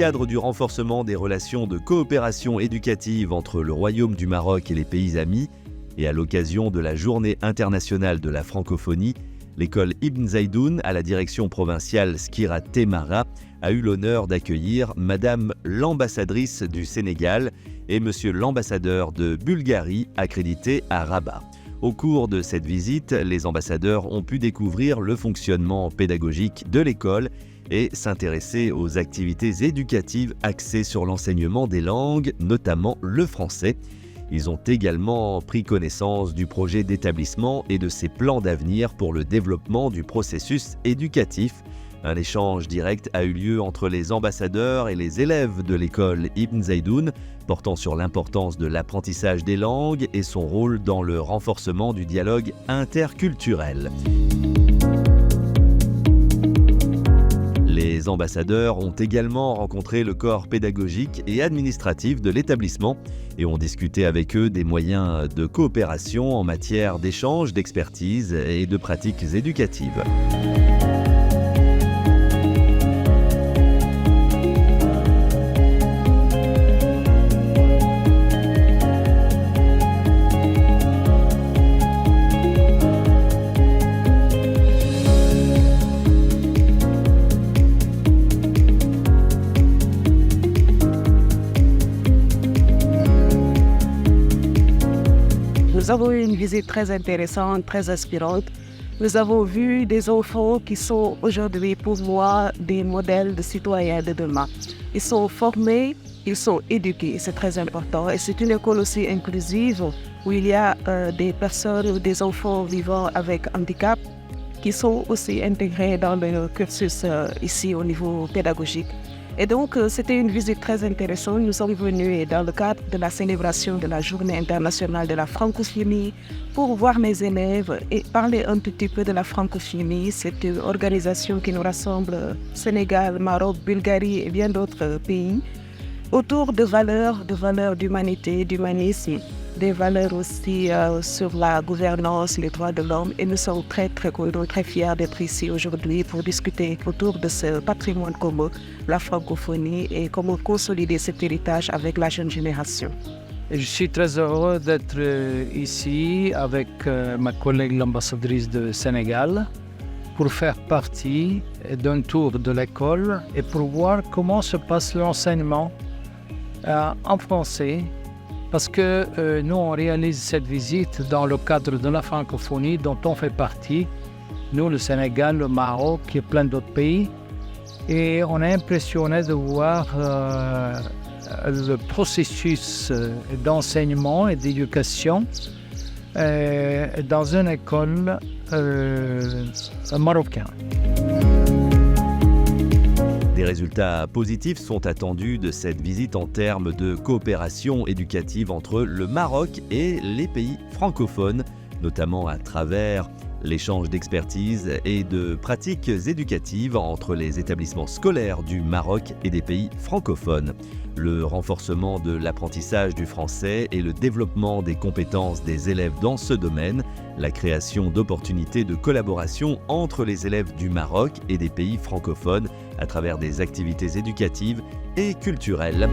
cadre du renforcement des relations de coopération éducative entre le Royaume du Maroc et les pays amis, et à l'occasion de la Journée internationale de la francophonie, l'école Ibn Zaïdoun, à la direction provinciale Skira Temara, a eu l'honneur d'accueillir Madame l'ambassadrice du Sénégal et Monsieur l'ambassadeur de Bulgarie, accrédité à Rabat. Au cours de cette visite, les ambassadeurs ont pu découvrir le fonctionnement pédagogique de l'école et s'intéresser aux activités éducatives axées sur l'enseignement des langues, notamment le français. Ils ont également pris connaissance du projet d'établissement et de ses plans d'avenir pour le développement du processus éducatif. Un échange direct a eu lieu entre les ambassadeurs et les élèves de l'école Ibn Zaïdoun, portant sur l'importance de l'apprentissage des langues et son rôle dans le renforcement du dialogue interculturel. Les ambassadeurs ont également rencontré le corps pédagogique et administratif de l'établissement et ont discuté avec eux des moyens de coopération en matière d'échange, d'expertise et de pratiques éducatives. Nous avons eu une visite très intéressante, très inspirante. Nous avons vu des enfants qui sont aujourd'hui pour moi des modèles de citoyens de demain. Ils sont formés, ils sont éduqués, c'est très important. Et c'est une école aussi inclusive où il y a des personnes ou des enfants vivant avec handicap qui sont aussi intégrés dans le cursus ici au niveau pédagogique. Et donc, c'était une visite très intéressante. Nous sommes venus dans le cadre de la célébration de la Journée internationale de la francophonie pour voir mes élèves et parler un tout petit peu de la francophonie. C'est une organisation qui nous rassemble Sénégal, Maroc, Bulgarie et bien d'autres pays autour de valeurs d'humanité, d'humanisme, des valeurs aussi sur la gouvernance, les droits de l'homme. Et nous sommes très contents, très fiers d'être ici aujourd'hui pour discuter autour de ce patrimoine commun, la francophonie, et comment consolider cet héritage avec la jeune génération. Je suis très heureux d'être ici avec ma collègue l'ambassadrice du Sénégal pour faire partie d'un tour de l'école et pour voir comment se passe l'enseignement en français. Parce que nous, on réalise cette visite dans le cadre de la francophonie dont on fait partie. Nous, le Sénégal, le Maroc et plein d'autres pays. Et on est impressionné de voir le processus d'enseignement et d'éducation dans une école marocaine. Des résultats positifs sont attendus de cette visite en termes de coopération éducative entre le Maroc et les pays francophones, notamment à travers l'échange d'expertise et de pratiques éducatives entre les établissements scolaires du Maroc et des pays francophones. Le renforcement de l'apprentissage du français et le développement des compétences des élèves dans ce domaine, la création d'opportunités de collaboration entre les élèves du Maroc et des pays francophones à travers des activités éducatives et culturelles.